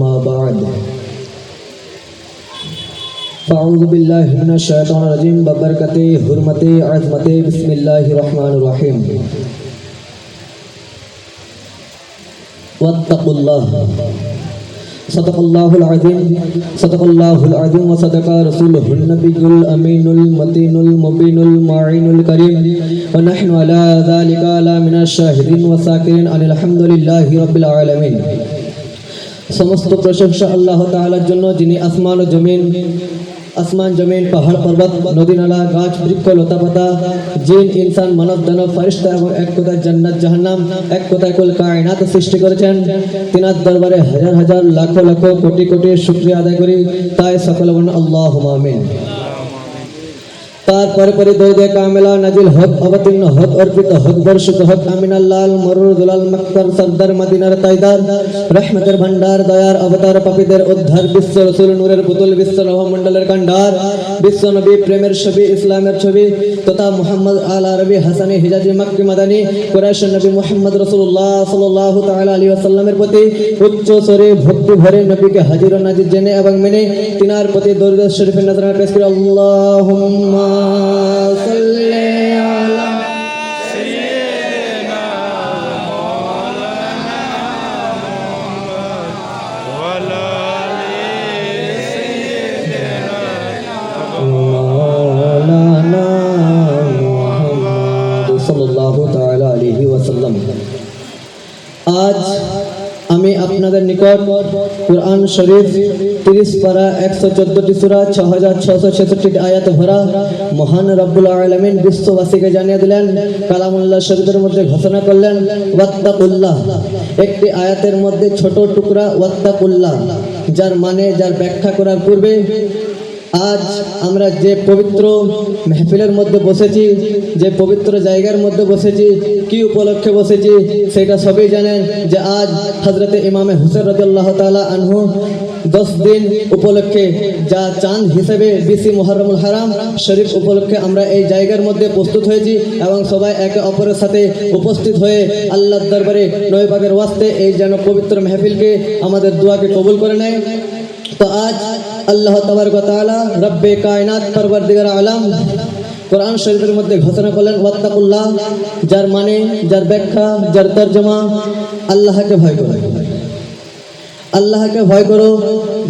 ما بعد فأعوذ بالله من الشيطان الرجيم ببركته حرمته عظمته بسم الله الرحمن الرحيم واتقوا الله صدق الله العظيم وصدق رسوله النبي الأمين المتين المبين المعين الكريم ونحن على ذلك من الشاهدين والشاكرين أن الحمد لله رب العالمين। সমস্ত প্রশংসা আল্লাহ তাআলার জন্য, যিনি আসমান জমিন পাহাড় পর্বত নদী নালা গাছ বৃক্ষ লতা পাতা জিন ইনসান মানব দানব ফেরেশতা এবং এক কথায় জান্নাত জাহান্নাম এক কথায় কুল কায়নাত সৃষ্টি করেছেন। তিনার দরবারে হাজার হাজার লাখ লাখ কোটি কোটি শুকরিয়া আদায় করি, তাই সকলে বলুন আল্লাহুম্মা আমিন। তারপরে পরে দরুদে কামিলা নাজিল হক অবতীর্ণ হক অর্পিত হক বর্ষিত হক আমিনাল লাল মরুর দুলাল মক্কার সরদার মদিনার তাইদার রহমতের ভান্ডার দয়ার অবতার পাপীদের উদ্ধার বিশ্ব রসুল নূরের পুতুল বিশ্ব নভমণ্ডলের কান্ডার বিশ্ব নবী প্রেমের ছবি ইসলামের ছবি তথা মুহাম্মদ আল আরবি হাসানি হিজাজি মক্কি মাদানী কুরাইশ নবী মুহাম্মদ রাসূলুল্লাহ সাল্লাল্লাহু তাআলা আলাইহি ওয়াসাল্লামের প্রতি উচ্চ স্বরে ভক্তি ভরে নবীকে হাজির ও নাজির জেনে এবং মেনে তিনার প্রতি দরুদ শরীফের নজরানা পেশ করে আল্লাহুম্মা সাল্লি আলা সাইয়্যিদিনা মাওলানা ওয়া আলা আলি সাইয়্যিদিনা মাওলানা মুহাম্মদ সাল্লাল্লাহু তাআলা আলাইহি ওয়াসাল্লাম। আজ আমি আপনাদের নিকট কুরআন শরীফ 30 পারা 114টি সূরা 6666 আয়াত ভরা মহান রব্বুল আলামিন বিশ্ববাসীকে জানিয়ে দিলেন, কালামুল্লাহ শরীফের মধ্যে ঘোষণা করলেন ওয়াত্তাকুল্লাহ। একটি আয়াতের মধ্যে ছোট টুকরা ওয়াত্তাকুল্লাহ, যার মানে যার ব্যাখ্যা করার পূর্বে আজ আমরা যে পবিত্র মেহফিলের মধ্যে বসেছি, যে পবিত্র জায়গার মধ্যে বসেছি, কি উপলক্ষে বসেছি সেটা সবাই জানেন যে আজ হযরতে ইমামে হুসাইন রাদিয়াল্লাহু তাআলা আনহু 10 দিন উপলক্ষে যা চাঁদ হিসেবে 20 মুহররমুল হারাম শরীফ উপলক্ষে আমরা এই জায়গার মধ্যে প্রস্তুত হয়েছি এবং সবাই একে অপরের সাথে উপস্থিত হয়ে আল্লাহর দরবারে নবী পাকের ওয়াস্তে এই যেন পবিত্র মেহফিলকে আমাদের দোয়াকে কবুল করে নেয়। তো আজ আল্লাহ তাবারক ওয়া তাআলা রব্বে কায়নাত পরওয়ারদিগার আলম কোরআন শরীফের মধ্যে ঘোষণা করলেন ওয়াত্তাকুল্লাহ, যার মানে যার ব্যাখ্যা যার তরজমা আল্লাহকে ভয় করো, আল্লাহকে ভয় করো।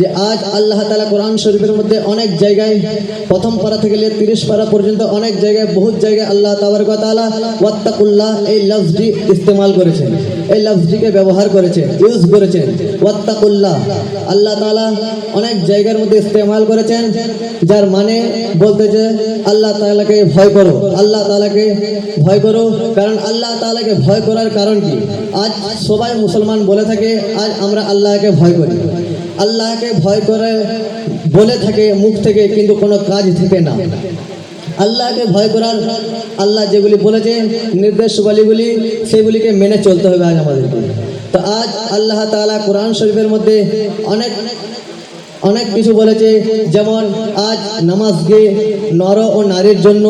যে আজ আল্লাহ তাআলা কোরআন শরীফের মধ্যে অনেক জায়গায় প্রথম পারা থেকে 30 পারা পর্যন্ত অনেক জায়গায় বহুত জায়গায় আল্লাহ তাবারক ওয়া তাআলা ওয়াত্তাকুল্লাহ এই লফজটি ইস্তেমাল করেছেন, এই লফজটিকে ব্যবহার করেছেন, ইউজ করেছেন। ওয়াত্তাকুল্লাহ আল্লাহ তাআলা অনেক জায়গার মধ্যে ইস্তেমাল করেছেন, যার মানে বলতে যে আল্লাহ তাআলাকে ভয় করো, আল্লাহ তাআলাকে ভয় করো। কারণ আল্লাহ তাআলাকে ভয় করার কারণ কি? আজ সবাই মুসলমান বলে থাকে আজ আমরা আল্লাহকে ভয় করি, আল্লাহকে ভয় করে বলে থাকে মুখ থেকে, কিন্তু কোনো কাজ থেকে না। আল্লাহকে ভয় করার আল্লাহ যেগুলি বলেছেন নির্দেশাবলীগুলি সেগুলিকে মেনে চলতে হবে আজ আমাদেরকে। তো আজ আল্লাহ তাআলা কোরআন শরীফের মধ্যে অনেক কিছু বলেছে, যেমন আজ নামাজকে নর ও নারীর জন্য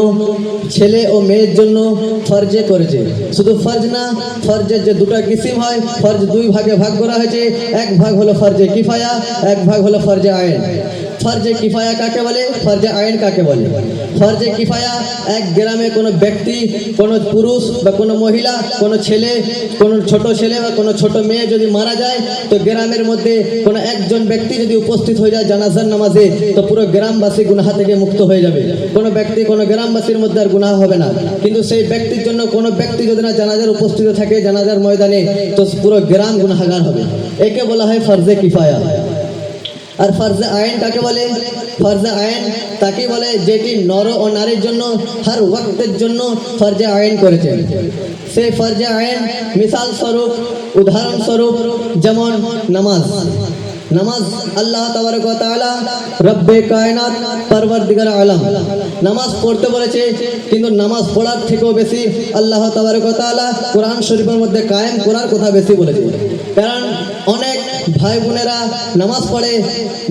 ছেলে ও মেয়ের জন্য ফরজে করেছে। শুধু ফরজ না, ফরজের যে দুটো কিসিম হয়, ফরজ 2 ভাগে ভাগ করা হয়েছে। এক ভাগ হলো ফরজে কিফায়া, এক ভাগ হলো ফরজে আইন। ফরজে কিফায়া কাকে বলে, ফরজে আইন কাকে বলে? ফরজে কিফায়া এক গ্রামে কোনো ব্যক্তি, কোনো পুরুষ বা কোনো মহিলা, কোনো ছেলে, কোনো ছোট ছেলে বা কোনো ছোট মেয়ে যদি মারা যায়, তো গ্রামের মধ্যে কোনো একজন ব্যক্তি যদি উপস্থিত হয়ে যায় জানাজার নামাজে, তো পুরো গ্রামবাসী গুনাহ থেকে মুক্ত হয়ে যাবে। কোনো ব্যক্তি কোনো গ্রামবাসীর মধ্যে আর গুনাহ হবে না। কিন্তু সেই ব্যক্তির জন্য কোনো ব্যক্তি যদি না জানাজার উপস্থিত থাকে জানাজার ময়দানে, তো পুরো গ্রাম গুনাহগার হবে। একে বলা হয় ফরজে কিফায়া। আর ফরজে আইন কাকে বলে? ফরজে আইন তাকে বলে যেটি নর ও নারীর জন্য হর ওয়াক্তের জন্য ফরজে আইন করেছেন। সেই ফরজে আইন মিসাল স্বরূপ, উদাহরণ স্বরূপ, যেমন নামাজ। নামাজ আল্লাহ তাবারক ওয়া তাআলা রব্বে কায়নাত পরওয়ারদিগার আলম নামাজ পড়তে বলেছে, কিন্তু নামাজ পড়ার থেকেও বেশি আল্লাহ তাবারক ওয়া তাআলা কোরআন শরীফের মধ্যে কায়েম করার কথা বেশি বলেছে। কারণ অনেক ভাই বোনেরা নামাজ পড়ে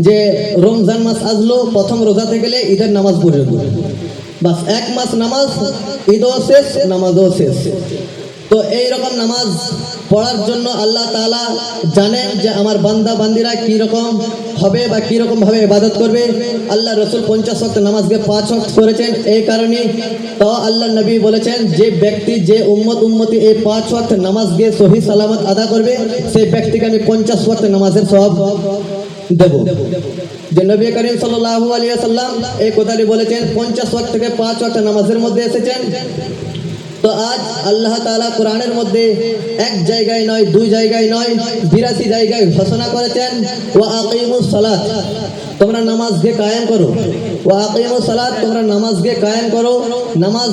যে রমজান মাস আসলো, প্রথম রোজা থেকে গেলে ঈদের নামাজ পর্যন্ত, বাস 1 মাস নামাজ, ঈদও শেষ নামাজও শেষ। তো এই রকম নামাজ পড়ার জন্য আল্লাহ তাআলা জানেন যে আমার বান্দা বান্দিরা কি রকম হবে বা কি রকম ভাবে ইবাদত করবে। আল্লাহ রসুল 50 ওয়াক্ত নামাজকে 5 ওয়াক্ত করেছেন। এই কারণে তো আল্লাহ নবী বলেছেন যে ব্যক্তি যে উম্মতি এই 5 ওয়াক্ত নামাজকে সহি সালামত আদা করবে সেই ব্যক্তিকে আমি 50 ওয়াক্ত নামাজের সওয়াব দেব। যে নবী করিম সাল্লাল্লাহু আলাইহি ওয়াসাল্লাম এই কথাটি বলেছেন 50 ওয়াক্ত থেকে 5 ওয়াক্ত নামাজের মধ্যে এসেছেন। তো আজ আল্লাহ তাআলা কোরআনের মধ্যে এক জায়গায় নয়, দুই জায়গায় নয়, 82 জায়গায় ঘোষণা করেছেন ওয়া আকিমুস সালাত, তোমরা নামাজকে কায়েম করো। ওয়া আকিমুস সালাত, তোমরা নামাজকে কায়েম করো। নামাজ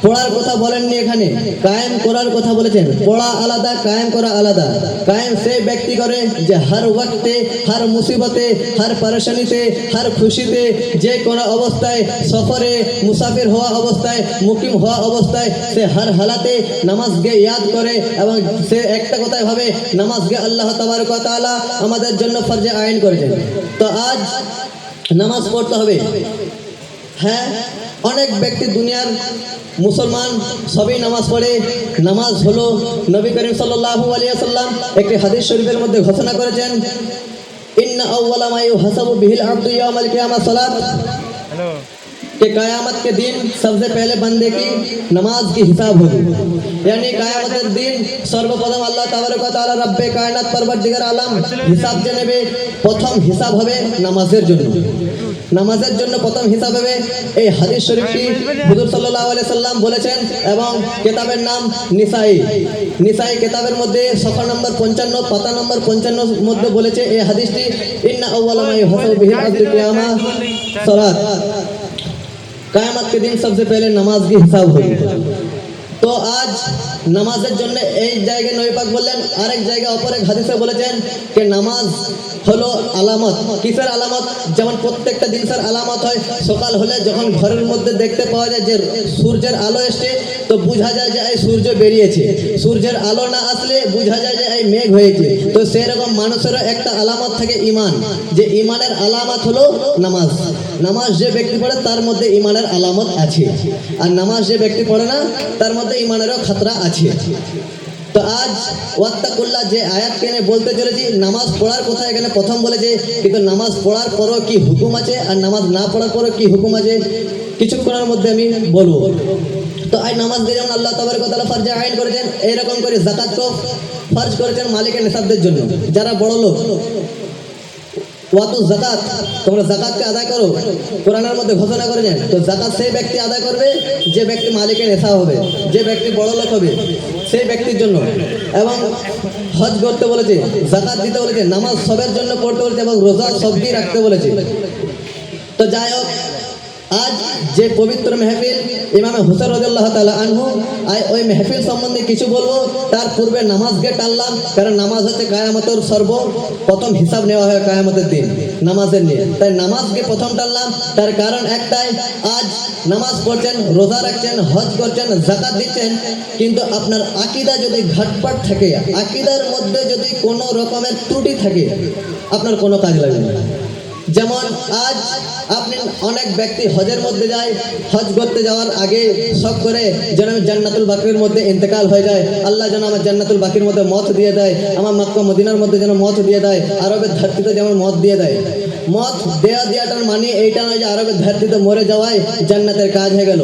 পড়ার কথা বলেননি, এখানে কায়েম করার কথা বলেছেন। পড়া আলাদা, কায়েম করা আলাদা। কায়েম সেই ব্যক্তি করে যে হর ওয়াক্তে, হর মুসিবতে, হর পরেশানিতে, হর খুশিতে, যে কোনো অবস্থায়, সফরে, মুসাফির হওয়া অবস্থায়, মুকিম হওয়া অবস্থায় সে হর হালাতে নামাজকে ইয়াদ করে এবং সে একটা কথাই ভাবে নামাজকে আল্লাহ তাবারক ওয়া তাআলা আমাদের জন্য ফরজে আইন করেছেন। তো আজ নামাজ পড়তে হবে। হ্যাঁ, অনেক ব্যক্তি দুনিয়ার মুসলমান সবই নামাজ পড়ে। নামাজ হলো নবী করিম সাল্লাল্লাহু আলাইহি ওয়াসাল্লাম একটি হাদিস শরীফের মধ্যে ঘোষণা করেছেন ইন্না আউওয়ালা মা ইউহাসাবু বিহিল আবদু ইয়াউমাল কিয়ামা সালাত, कि क़यामत के दिन सबसे पहले बंदे की नमाज की हिसाब होगी। यानी क़यामत के दिन सर्वप्रथम আল্লাহ তাবারক ওয়া তাআলা রব্বে কায়নাত পরবর্তীকার আলম হিসাব যে নেবে, প্রথম হিসাব হবে নামাজের জন্য। নামাজের জন্য প্রথম হিসাব হবে। এই হাদিস শরীফটি হুজুর সাল্লাল্লাহু আলাইহি সাল্লাম বলেছেন এবং কিতাবের নাম নিসাই। নিসাই কিতাবের মধ্যে সফা নম্বর 55 পাতা নম্বর 55 মধ্যে বলেছে এই হাদিসটি ইন্না আউওয়ালা মা ইউহাসাবু বিহিল আবদু কিয়ামা সালাত, কায়ামত के दिन सबसे पहले नमाज की हिसाब होगी। তো আজ নামাজের জন্য এই জায়গায় নবী পাক বললেন, আরেক জায়গায় অপর এক হাদিসে বলেছেন যে নামাজ হলো আলামত। কিসের আলামত? যেমন প্রত্যেকটা জিনিসের আলামত হয়। সকাল হলে যখন ঘরের মধ্যে দেখতে পাওয়া যায় যে সূর্যের আলো এসছে তো বোঝা যায় যে এই সূর্য বেরিয়েছে। সূর্যের আলো না আসলে বোঝা যায় যে এই মেঘ হয়েছে। তো সেরকম মানুষেরও একটা আলামত থাকে ঈমান, যে ঈমানের আলামত হলো নামাজ। নামাজ যে ব্যক্তি পড়ে তার মধ্যে ঈমানের আলামত আছে, আর নামাজ যে ব্যক্তি পড়ে না তার মধ্যে ঈমানেরও খতরা আছে। তো আজ ওয়াত্তাকুল্লাহ যে আয়াত কেনে বলতে চলেছি, নামাজ পড়ার কথা এখানে প্রথম বলেছে, কিন্তু নামাজ পড়ার পরও কি হুকুম আছে আর নামাজ না পড়ার পরও কি হুকুম আছে কিছুক্ষণের মধ্যে আমি বলবো। তো আজ নামাজকে যেমন আল্লাহ তাবারক ওয়া তাআলা ফরজে আইন করেছেন, এইরকম করে যাকাতকেও ফরজ করেছেন মালিকের নিসাবদের জন্য। যারা বড় লোক ওয়াতু যাকাত, তোমরা যাকাতকে আদায় করো, কোরআনের মধ্যে ঘোষণা করেছেন। তো যাকাত সেই ব্যক্তি আদায় করবে যে ব্যক্তি মালিকের নিসাব হবে, যে ব্যক্তি বড় লোক হবে সেই ব্যক্তির জন্য। এবং হজ করতে বলেছে, যাকাত দিতে বলেছে, নামাজ সবের জন্য পড়তে বলেছে এবং রোজা সবই রাখতে বলেছে। তো যাই হোক, আজ যে পবিত্র মেহফিল ইমামে হুসাইন রাদিয়াল্লাহু তাআলা আনহু, ওই মেহফিল সম্বন্ধে কিছু বলবো। তার পূর্বে নামাজকে টানলাম, কারণ নামাজ হচ্ছে কায়ামতের সর্বপ্রথম হিসাব নেওয়া হয় কায়ামতের দিন নামাজের নিয়ে। তাই নামাজকে প্রথম টানলাম, তার কারণ একটাই, আজ নামাজ পড়ছেন, রোজা রাখছেন, হজ করছেন, যাকাত দিচ্ছেন, কিন্তু আপনার আকীদা যদি ঘাটপাট থাকে, আকীদার মধ্যে যদি কোনো রকমের ত্রুটি থাকে, আপনার কোনো কাজ লাগবে না। যেমন আজ আপনি অনেক ব্যক্তি হজের মধ্যে যায়, হজ করতে যাওয়ার আগে শখ করে যেন আমি জান্নাতুল বাকির মধ্যে ইন্তেকাল হয়ে যায়, আল্লাহ যেন আমার জান্নাতুল বাকির মধ্যে মত দিয়ে দেয়, আমার মক্কা মদিনার মধ্যে যেন মত দিয়ে দেয়, আরবের ধরতিতে যেমন মত দিয়ে দেয়। মত দেওয়াটার মানে এইটা নয় যে আরবের ধরতিতে মরে যাওয়ায় জান্নাতের কাজ হয়ে গেল।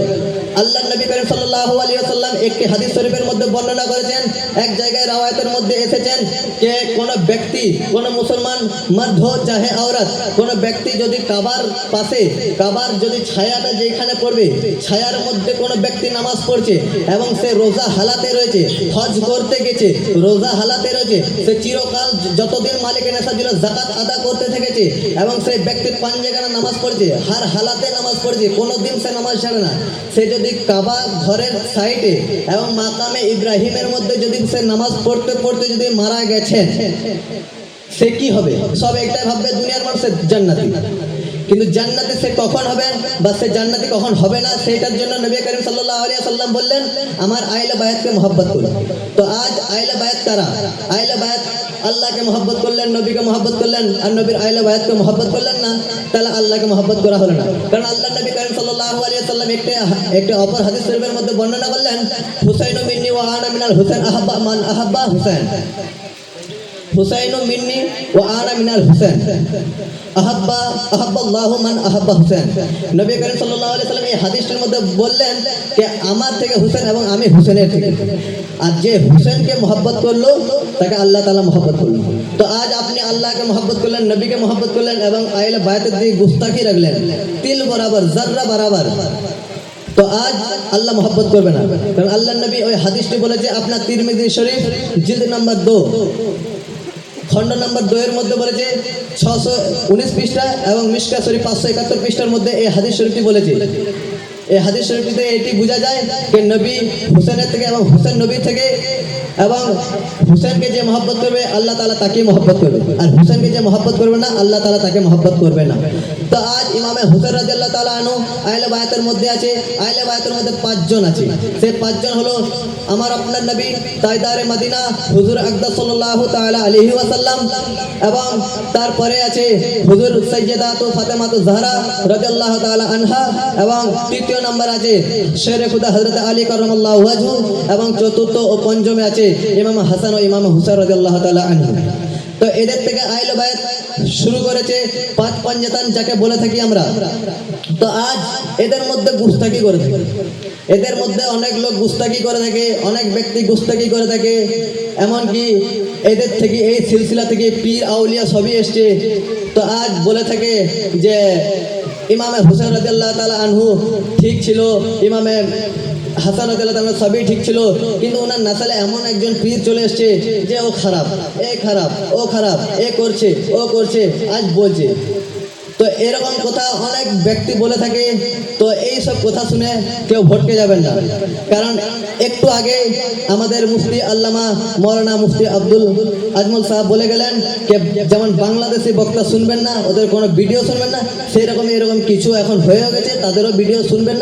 আল্লাহ নবী করিম সাল্লাল্লাহু আলাইহি ওয়াসাল্লাম একটি হাদিস শরীফের মধ্যে বর্ণনা করেছেন, এক জায়গায় রাওয়ায়াতের মধ্যে এসেছেন যে কোন ব্যক্তি, কোন মুসলমান মর্দ হো চাহে औरत, কোন ব্যক্তি যদি কাবার পাশে, কাবার যদি ছায়াটা যেখানে পড়বে ছায়ার মধ্যে কোন ব্যক্তি নামাজ পড়ছে এবং সে রোজা হালাতে রয়েছে, হজ করতে গেছে, রোজা হালাতে রয়েছে, সে চিরকাল যতদিন মালিকের নেশা ছিল যাকাত আদা করতে থেকেছে এবং সেই ব্যক্তির 5 জায়গায় নামাজ পড়ছে, হার হালাতে নামাজ পড়ছে, কোনোদিন সে নামাজ ছাড়ে না। সে যদি কাবা ঘরের সাইডে এবং মাকামে ইব্রাহিমের মধ্যে যদি সে নামাজ পড়তে পড়তে যদি মারা গেছে, সে কি হবে? সব একটাই ভাববে দুনিয়ার মানুষের জান্নাতি। কিন্তু জান্নাতি সে কখন হবেন বা সে জান্নাতি কখন হবে না সেটার জন্য নবী করিম সাল্লাল্লাহু আলাইহি সাল্লাম বললেন আমার আহলে বায়াতকে মহব্বত করুন। তো আজ আহলে বায়াত কারা? আহলে বায়াত আল্লাহকে মহব্বত করলেন, নবীকে মহব্বত করলেন, আর নবীর আহলে বায়াতকে মহব্বত করলেন না, তাহলে আল্লাহকে মহব্বত করা হলো না। কারণ আল্লাহ নবী করিম সাল্লাল্লাহু আলাইহি সাল্লাম একটা অপর হাদিস শরীফের মধ্যে বর্ণনা করলেন, হুসাইনু মিন্নি ওয়া আনা মিনাল হুসাইন আহাব্বা মান আহাব্বা হুসাইন। হুসাইনু মিন্নি ওয়া আনা মিনাল হুসাইন আহাব্বাল্লাহু মান আহাব্বা হুসাইন। নবী করিম সাল্লাল্লাহু আলাইহি সাল্লাম এই হাদিসটির মধ্যে বললেন যে আমার থেকে হুসাইন এবং আমি হুসাইনের থেকে। আর যে হুসাইনকে মহব্বত করলো তাকে আল্লাহ তাআলা মহব্বত করলো। তো আজ আপনি আল্লাহকে মহব্বত করলেন, নবীকে মহব্বত করলেন এবং আহলে বায়াতের দিকে গুস্তাখি রাখলেন, তিল বরাবর জাররা বরাবর, তো আজ আল্লাহ মহব্বত করবে না। কারণ আল্লাহ নবী ওই হাদিসটি বলেছে আপনার তিরমিজি শরীফ জিলদ নাম্বার 2 খণ্ড নাম্বার 2 এর মধ্যে বলেছে 619 পৃষ্ঠা এবং মিশকাত শরীফ 571 পৃষ্ঠার মধ্যে এই হাদিস শরীফটি বলেছে। এই হাদিস শরীফটিতে এটি বোঝা যায় যে নবী হুসেনের থেকে এবং হুসেন নবী থেকে, এবং হুসেনকে যে মহব্বত করবে আল্লাহ তাআলা তাকে মহব্বত করবে, আর হুসেনকে যে মহব্বত করবে না আল্লাহ তাআলা তাকে মহব্বত করবে না। তো আজ ইমামে হুসেন রাদিয়াল্লাহু তাআলা আনহু আহলে বায়াতের মধ্যে আছে। আহলে বায়াতের মধ্যে 5 জন আছে। সেই 5 জন হলো আমার আপনার নবী তাজদারে মদিনা হুজুর আকদাস সাল্লাল্লাহু তাআলা আলাইহি ওয়াসাল্লাম, এবং তারপরে আছে হুজুর সাইয়্যিদাতু ফাতেমাতু জাহরা রাদিয়াল্লাহু তাআলা আনহা, এবং তৃতীয় নম্বর আছে শেরে খুদা হযরত আলী কারামাল্লাহু ওয়াজহু, এবং চতুর্থ ও পঞ্চমে আছে ইমাম হাসান ও ইমাম হুসাইন রাদিয়াল্লাহু তাআলা আনহু। তো এদের থেকে আহলে বায়াত শুরু করেছে 5 পাঞ্জাতান যাকে বলে থাকি আমরা। তো আজ এদের মধ্যে গুস্তাখি করে থাকে, এদের মধ্যে অনেক লোক গুস্তাখি করে থাকে, অনেক ব্যক্তি গুস্তাখি করে থাকে, এমনকি এদের থেকে এই সিলসিলা থেকে পীর আউলিয়া সবই এসছে। তো আজ বলে থাকে যে ইমামে হুসেন রাদিয়াল্লাহু তাআলা আনহু ঠিক ছিল, ইমামে হাসান রাদিয়াল্লাহু তাআলা সবই ঠিক ছিল, কিন্তু ওনার নাসালে এমন একজন পীর চলে এসছে যে ও খারাপ, এ খারাপ, ও খারাপ, এ করছে, ও করছে, আজ বলছে। তো এরকম কথা অনেক ব্যক্তি বলে থাকে। তো এই সব কথা শুনে কেউ ভটকে যাবেন না, কারণ একটু আগে আমাদের মুফতি আল্লামা মৌলানা মুফতি আব্দুল আজমল সাহেব বলে গেলেন যে যেমন বাংলাদেশি বক্তা শুনবেন না, ওদের কোনো ভিডিও শুনবেন না, সেই রকম এরকম কিছু এখন হয়ে গেছে, তাদেরও ভিডিও শুনবেন না।